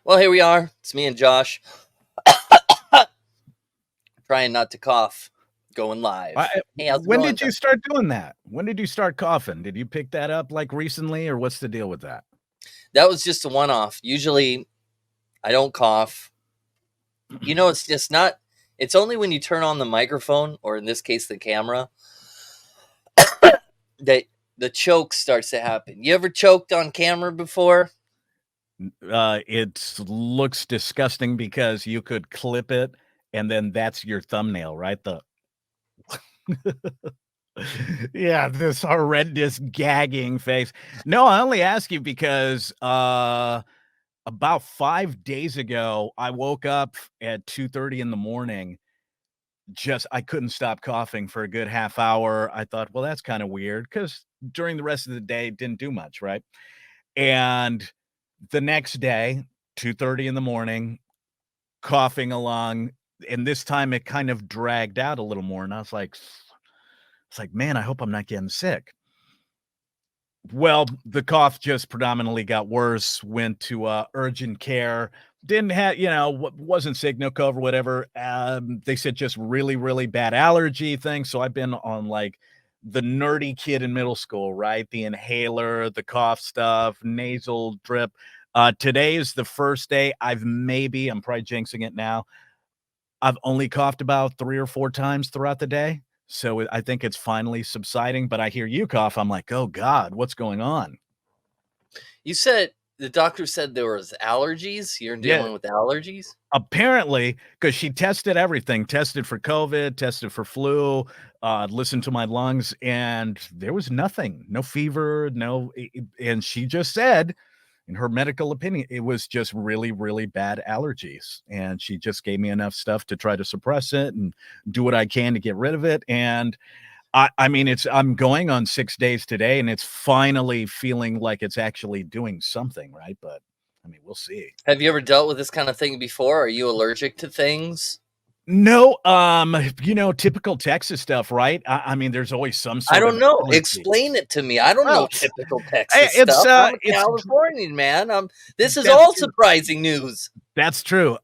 Well, here we are. It's me and Josh. Trying not to cough. Going live. Hey, how's it When going, did you Josh? start doing that? When did you start coughing? Did you pick that up like recently, or what's the deal with that? That was just a one off. Usually I don't cough. It's just not, it's only when you turn on the microphone, or in this case, the camera, that the choke starts to happen. You ever choked on camera before? It looks disgusting because you could clip it, and then that's your thumbnail, right? The yeah, this horrendous gagging face. No, I only ask you because about 5 days ago, I woke up at 2:30 in the morning. Just I couldn't stop coughing for a good half hour. I thought, well, that's kind of weird because during the rest of the day, didn't do much, right? And the next day, 2:30 in the morning, coughing along, and this time it kind of dragged out a little more, and I was like, it's like, man, I hope I'm not getting sick. Well, the cough just predominantly got worse, went to urgent care. Didn't have, wasn't sick, no cover, whatever. They said just really, really bad allergy thing. So I've been on like the nerdy kid in middle school, right? The inhaler, the cough stuff, nasal drip. Today is the first day I'm probably jinxing it now. I've only coughed about 3 or 4 times throughout the day, so I think it's finally subsiding, but I hear you cough, I'm like, "Oh god, what's going on?" You said the doctor said there was allergies. You're Yeah, dealing with allergies? apparently, because she tested everything, tested for COVID, tested for flu, listened to my lungs, and there was nothing, no fever, no and she just said, in her medical opinion, it was just really, really bad allergies, and she just gave me enough stuff to try to suppress it and do what I can to get rid of it, and I mean, I'm going on 6 days today, and it's finally feeling like it's actually doing something, right? But, I mean, we'll see. Have you ever dealt with this kind of thing before? Are you allergic to things? No, typical Texas stuff, right? I mean, there's always some I sort don't of know. allergy. Explain it to me. I don't Well, know typical Texas it's, stuff. I'm a it's Californian, man. This is that's all true. surprising news. That's true.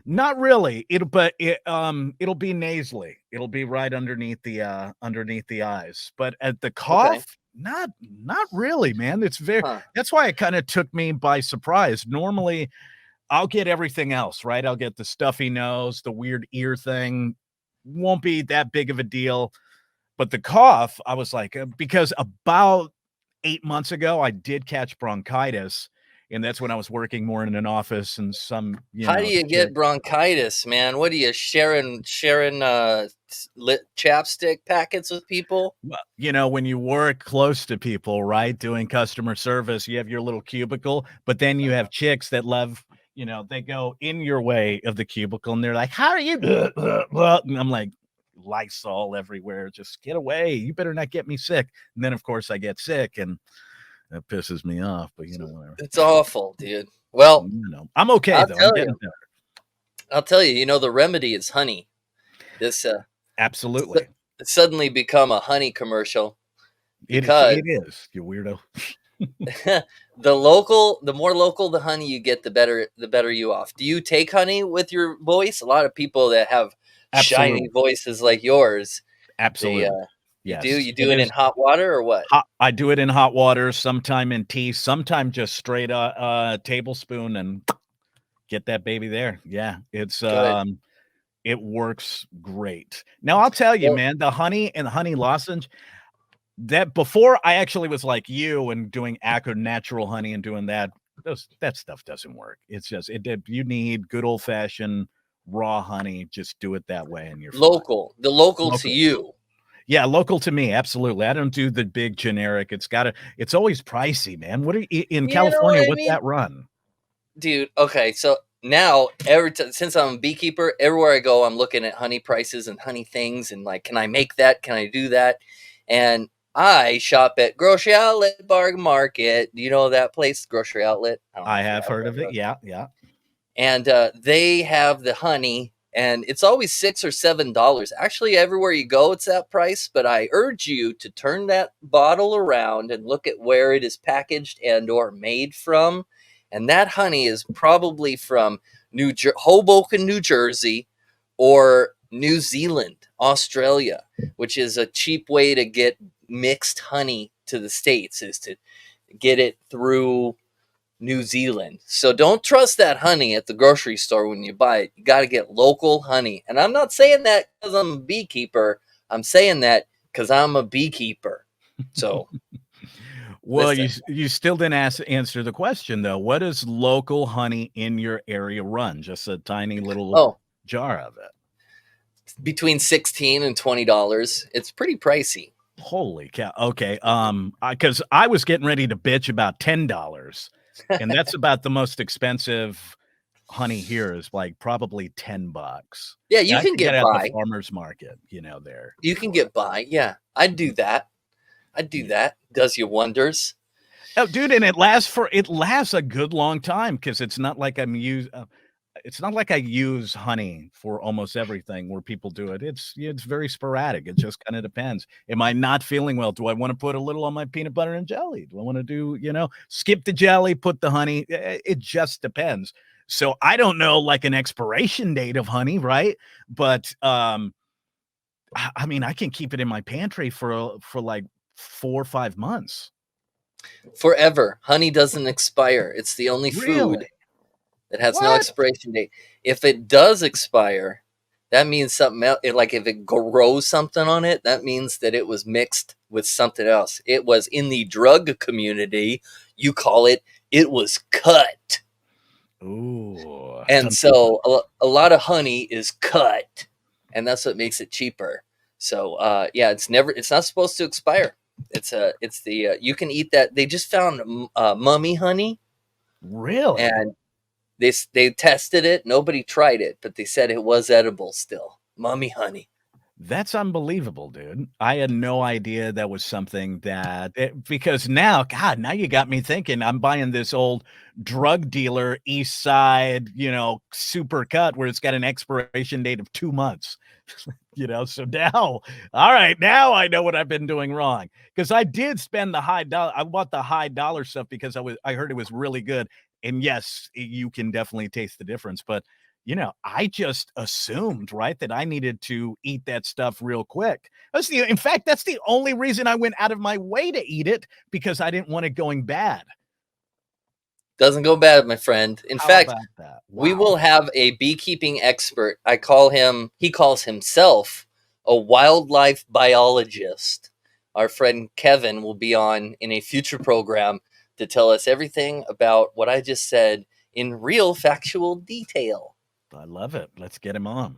Not really. It'll be nasally. It'll be right underneath the eyes. But at the Okay. cough, not really, man. Huh. That's why it kind of took me by surprise. Normally, I'll get everything else, right? I'll get the stuffy nose, the weird ear thing. Won't be that big of a deal. But the cough, I was like, because about 8 months ago, I did catch bronchitis, and that's when I was working more in an office and some, How do you chick. get bronchitis, man? What are you sharing lit chapstick packets with people? Well, when you work close to people, right, doing customer service, you have your little cubicle, but then you have chicks that love, they go in your way of the cubicle, and they're like, "How are you?" And I'm like, Lysol everywhere. Just get away. You better not get me sick. And then, of course, I get sick, and that pisses me off. But whatever. It's awful, dude. Well, I'm okay I'll though. I'm tell getting you. better. I'll tell you. The remedy is honey. This Absolutely. suddenly become a honey commercial because It is, you weirdo. the more local the honey you get, the better you off. Do you take honey with your voice? A lot of people that have shiny Absolutely. voices like yours, they Absolutely. you do Yes. you It do it in is hot water or what? hot. I do it in hot water, sometime in tea, sometime just straight tablespoon and get that baby there. Yeah. Good. It works great. Now I'll tell you, Well, man, the honey and the honey lozenge, that before I actually was like you and doing Acro natural honey and doing that stuff doesn't work. It's just you need good old fashioned raw honey. Just do it that way and you're fine. the local to Local. you. Yeah, local to me, absolutely. I don't do the big generic. It's always pricey, man. What are you in You know what California? I What's mean? that run? Dude, okay, so now since I'm a beekeeper, everywhere I go, I'm looking at honey prices and honey things, and like, can I make that? Can I do that? And I shop at Grocery Outlet Bargain Market. Do you know that place, Grocery Outlet? I don't know I if you have have heard one of of it. those. Yeah, yeah. And they have the honey, and it's always $6 or $7. Actually, everywhere you go, it's that price. But I urge you to turn that bottle around and look at where it is packaged and or made from, and that honey is probably from Hoboken, New Jersey, or New Zealand, Australia, which is a cheap way to get mixed honey to the States, is to get it through New Zealand. So don't trust that honey at the grocery store when you buy it. You got to get local honey. And I'm not saying that because I'm a beekeeper. I'm saying that because I'm a beekeeper. So Well, listen. you still didn't answer the question though. What does local honey in your area run? Just a tiny little Oh, jar of it. between $16 and $20. It's pretty pricey. Holy cow. Okay. Because I was getting ready to bitch about $10, and that's about the most expensive honey here is like probably $10. Yeah, And you I can could get get it at the by. farmer's market, there. You can get by. Yeah, I'd do that. I'd do Yeah. that. Does you wonders. Oh, dude, and it lasts a good long time because it's not like I use honey for almost everything where people do it. It's very sporadic. It just kind of depends. Am I not feeling well? Do I want to put a little on my peanut butter and jelly? Do I want to do, skip the jelly, put the honey? It just depends. So I don't know like an expiration date of honey, right? But I mean, I can keep it in my pantry for like 4 or 5 months. Forever. Honey doesn't expire. It's the only Really? food that has no What? expiration date. If it does expire, that means something else. Like if it grows something on it, that means that it was mixed with something else. It was in the drug community. You call it, it was cut. Ooh. And Dun, dun, dun. so a lot of honey is cut, and that's what makes it cheaper. So yeah, it's not supposed to expire. It's the you can eat that. They just found mummy honey, Really? and they tested it. Nobody tried it, but they said it was edible still. Mummy honey. That's unbelievable, dude. I had no idea that was something because now, God, now you got me thinking. I'm buying this old drug dealer East Side, super cut where it's got an expiration date of 2 months. So now, all right, now I know what I've been doing wrong because I did spend the high dollar. I bought the high dollar stuff because I heard it was really good. And yes, you can definitely taste the difference, but I just assumed, right, that I needed to eat that stuff real quick. In fact, that's the only reason I went out of my way to eat it because I didn't want it going bad. Doesn't go bad, my friend. In How fact, about that? we Wow. will have a beekeeping expert. He calls himself a wildlife biologist. Our friend Kevin will be on in a future program to tell us everything about what I just said in real factual detail. I love it. Let's get him on.